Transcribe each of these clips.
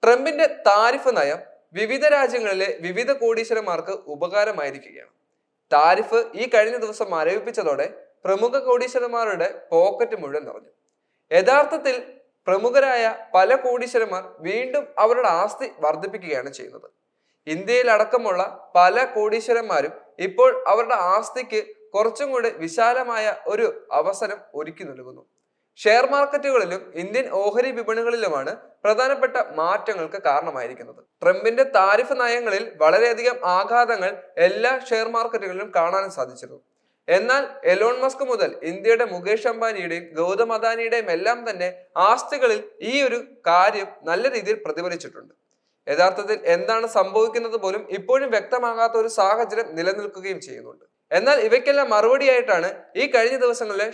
ട്രംപിന്റെ താരിഫ് നയം വിവിധ രാജ്യങ്ങളിലെ വിവിധ കോടീശ്വരന്മാർക്ക് ഉപകാരമായിരിക്കുകയാണ്. താരിഫ് ഈ കഴിഞ്ഞ ദിവസം മരവിപ്പിച്ചതോടെ പ്രമുഖ കോടീശ്വരന്മാരുടെ പോക്കറ്റ് മുഴുവൻ നിറഞ്ഞു. യഥാർത്ഥത്തിൽ പ്രമുഖരായ പല കോടീശ്വരന്മാർ വീണ്ടും അവരുടെ ആസ്തി വർദ്ധിപ്പിക്കുകയാണ് ചെയ്യുന്നത്. ഇന്ത്യയിൽ അടക്കമുള്ള പല കോടീശ്വരന്മാരും ഇപ്പോൾ അവരുടെ ആസ്തിക്ക് കുറച്ചും കൂടി വിശാലമായ ഒരു അവസരം ഒരുക്കി നൽകുന്നു. ഷെയർ മാർക്കറ്റുകളിലും ഇന്ത്യൻ ഓഹരി വിപണികളിലുമാണ് പ്രധാനപ്പെട്ട മാറ്റങ്ങൾക്ക് കാരണമായിരിക്കുന്നത്. ട്രംപിന്റെ താരിഫ് നയങ്ങളിൽ വളരെയധികം ആഘാതങ്ങൾ എല്ലാ ഷെയർ മാർക്കറ്റുകളിലും കാണാൻ സാധിച്ചിരുന്നു. എന്നാൽ എലോൺ മസ്ക് മുതൽ ഇന്ത്യയുടെ മുകേഷ് അംബാനിയുടെയും ഗൗതം അദാനിയുടെയും എല്ലാം തന്നെ ആസ്തികളിൽ ഈ ഒരു കാര്യം നല്ല രീതിയിൽ പ്രതിഫലിച്ചിട്ടുണ്ട്. യഥാർത്ഥത്തിൽ എന്താണ് സംഭവിക്കുന്നത് പോലും ഇപ്പോഴും വ്യക്തമാകാത്ത ഒരു സാഹചര്യം നിലനിൽക്കുകയും ചെയ്യുന്നുണ്ട്. എന്നാൽ ഇവയ്ക്കെല്ലാം മറുപടിയായിട്ടാണ് ഈ കഴിഞ്ഞ ദിവസങ്ങളിലെ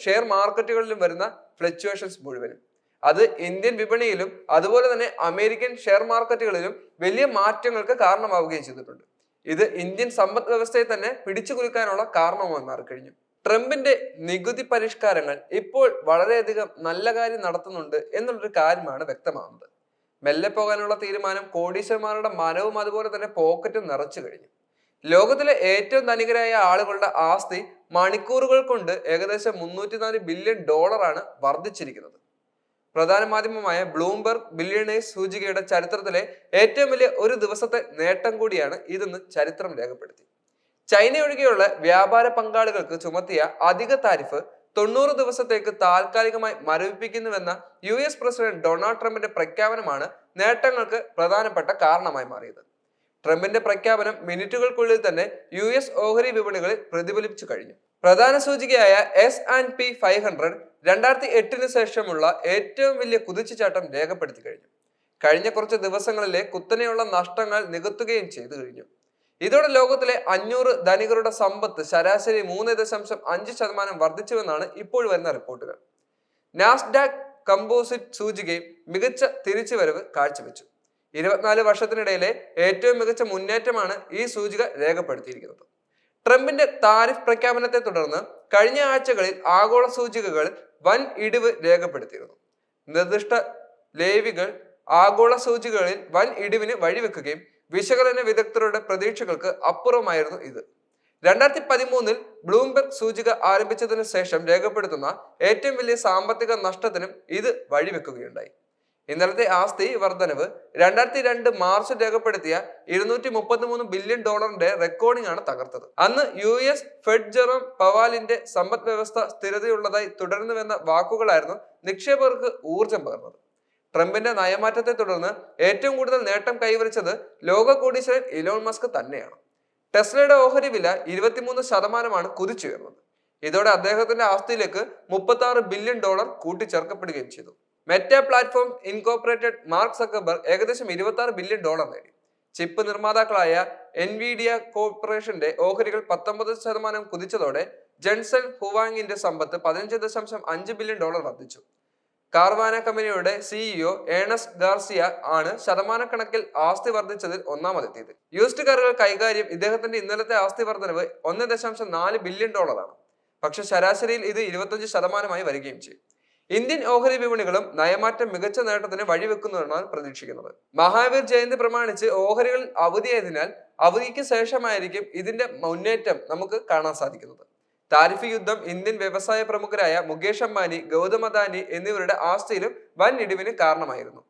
ഷെയർ മാർക്കറ്റുകളിലും വരുന്ന ഫ്ലക്ച്വേഷൻസ് മുഴുവനും. അത് ഇന്ത്യൻ വിപണിയിലും അതുപോലെ തന്നെ അമേരിക്കൻ ഷെയർ മാർക്കറ്റുകളിലും വലിയ മാറ്റങ്ങൾക്ക് കാരണമാവുകയും ചെയ്തിട്ടുണ്ട്. ഇത് ഇന്ത്യൻ സമ്പദ് വ്യവസ്ഥയെ തന്നെ പിടിച്ചു കുലുക്കാനുള്ള കാരണമായി മാറിക്കഴിഞ്ഞു. ട്രംപിന്റെ നികുതി പരിഷ്കാരങ്ങൾ ഇപ്പോൾ വളരെയധികം നല്ല കാര്യം നടത്തുന്നുണ്ട് എന്നുള്ളൊരു കാര്യമാണ് വ്യക്തമാകുന്നത്. മെല്ലെ പോകാനുള്ള തീരുമാനം കോടീശ്വരന്മാരുടെ മനവും അതുപോലെ തന്നെ പോക്കറ്റും നിറച്ചു കഴിഞ്ഞു. ലോകത്തിലെ ഏറ്റവും ധനികരായ ആളുകളുടെ ആസ്തി മണിക്കൂറുകൾ കൊണ്ട് ഏകദേശം 304 ബില്യൺ ഡോളറാണ് വർദ്ധിച്ചിരിക്കുന്നത്. പ്രധാന മാധ്യമമായ ബ്ലൂംബെർഗ് ബില്യണേഴ്സ് സൂചികയുടെ ചരിത്രത്തിലെ ഏറ്റവും വലിയ ഒരു ദിവസത്തെ നേട്ടം കൂടിയാണ് ഇതെന്ന് ചരിത്രം രേഖപ്പെടുത്തി. ചൈന ഒഴികെയുള്ള വ്യാപാര പങ്കാളികൾക്ക് ചുമത്തിയ അധിക താരിഫ് 90 ദിവസത്തേക്ക് താൽക്കാലികമായി മരവിപ്പിക്കുന്നുവെന്ന US പ്രസിഡന്റ് ഡൊണാൾഡ് ട്രംപിന്റെ പ്രഖ്യാപനമാണ് നേട്ടങ്ങൾക്ക് പ്രധാനപ്പെട്ട കാരണമായി മാറിയത്. ട്രംപിന്റെ പ്രഖ്യാപനം മിനിറ്റുകൾക്കുള്ളിൽ തന്നെ US ഓഹരി വിപണികളിൽ പ്രതിഫലിച്ചു കഴിഞ്ഞു. പ്രധാന സൂചികയായ S&P 500 2008 ശേഷമുള്ള ഏറ്റവും വലിയ കുതിച്ചുചാട്ടം രേഖപ്പെടുത്തി കഴിഞ്ഞു. കഴിഞ്ഞ കുറച്ച് ദിവസങ്ങളിലെ കുത്തനെയുള്ള നഷ്ടങ്ങൾ നികത്തുകയും ചെയ്തു കഴിഞ്ഞു. ഇതോടെ ലോകത്തിലെ 500 ധനികരുടെ സമ്പത്ത് ശരാശരി 3.5% വർദ്ധിച്ചുവെന്നാണ് ഇപ്പോൾ വരുന്ന റിപ്പോർട്ടുകൾ. നാസ്ഡാക്ക് കമ്പോസിറ്റ് സൂചികയും മികച്ച തിരിച്ചുവരവ് കാഴ്ചവെച്ചു. 24 വർഷത്തിനിടയിലെ ഏറ്റവും മികച്ച മുന്നേറ്റമാണ് ഈ സൂചിക രേഖപ്പെടുത്തിയിരിക്കുന്നത്. ട്രംപിന്റെ താരിഫ് പ്രഖ്യാപനത്തെ തുടർന്ന് കഴിഞ്ഞ ആഴ്ചകളിൽ ആഗോള സൂചികകൾ വൻ ഇടിവ് രേഖപ്പെടുത്തിയിരുന്നു. നിർദ്ദിഷ്ട ലേവികൾ ആഗോള സൂചികകളിൽ വൻ ഇടിവിന് വഴിവെക്കുകയും വിശകലന വിദഗ്ധരുടെ പ്രതീക്ഷകൾക്ക് അപ്പുറമായിരുന്നു ഇത്. 2013 ബ്ലൂംബെർഗ് സൂചിക ആരംഭിച്ചതിനു ശേഷം രേഖപ്പെടുത്തുന്ന ഏറ്റവും വലിയ സാമ്പത്തിക നഷ്ടത്തിനും ഇത് വഴിവെക്കുകയുണ്ടായി. ഇന്നലത്തെ ആസ്തി വർധനവ് 2002 മാർച്ച് രേഖപ്പെടുത്തിയ 233 ബില്യൺ ഡോളറിന്റെ റെക്കോർഡിംഗ് ആണ് തകർത്തത്. അന്ന് US ഫെഡ് ജെറോം പവാലിന്റെ സമ്പദ് വ്യവസ്ഥ സ്ഥിരതയുള്ളതായി തുടരുന്നുവെന്ന വാക്കുകളായിരുന്നു നിക്ഷേപകർക്ക് ഊർജം പകർന്നത്. ട്രംപിന്റെ നയമാറ്റത്തെ തുടർന്ന് ഏറ്റവും കൂടുതൽ നേട്ടം കൈവരിച്ചത് ലോക കോടീശ്വരൻ ഇലോൺ മസ്ക് തന്നെയാണ്. ടെസ്ലയുടെ ഓഹരി വില 23% കുതിച്ചുയർന്നത്. ഇതോടെ അദ്ദേഹത്തിന്റെ ആസ്തിയിലേക്ക് 36 ബില്യൺ ഡോളർ കൂട്ടിച്ചേർക്കപ്പെടുകയും ചെയ്തു. Meta platform incorporated mark Zuckerberg ഏകദേശം 26 ബില്യൺ ഡോളർ നേടി. ചിപ്പ് നിർമ്മാതാക്കളായ എൻവിഡിയ കോർപ്പറേഷന്റെ ഓഹരികൾ 19% കുതിച്ചതോടെ ജെൻസൺ ഹുവാങ്ങിന്റെ സമ്പത്ത് 15.5 ബില്യൺ ഡോളർ വർദ്ധിച്ചു. കാർവാന കമ്പനിയുടെ CEO ഏണസ്റ്റ് ഗാർസിയ ആണ് ശതമാനക്കണക്കിൽ ആസ്തി വർദ്ധിച്ചതിൽ ഒന്നാമതെത്തിയത്. യൂസ്ഡ് കാറുകൾ കൈകാര്യം ഇദ്ദേഹത്തിന്റെ ഇന്നലത്തെ ആസ്തി വർധനവ് 1.4 ബില്യൺ ഡോളറാണ്. പക്ഷെ ശരാശരിയിൽ ഇത് 25% വരികയും ചെയ്യും. ഇന്ത്യൻ ഓഹരി വിപണികളും നയമാറ്റം മികച്ച നേട്ടത്തിന് വഴിവെക്കുന്നുവെന്നാണ് പ്രതീക്ഷിക്കുന്നത്. മഹാവീർ ജയന്തി പ്രമാണിച്ച് ഓഹരികളിൽ അവധിയായതിനാൽ അവധിക്ക് ശേഷമായിരിക്കും ഇതിന്റെ മുന്നേറ്റം നമുക്ക് കാണാൻ സാധിക്കുന്നത്. താരിഫ് യുദ്ധം ഇന്ത്യൻ വ്യവസായ പ്രമുഖരായ മുകേഷ് അംബാനി, ഗൗതം അദാനി എന്നിവരുടെ ആസ്തിയിലും വൻ ഇടിവിന് കാരണമായിരുന്നു.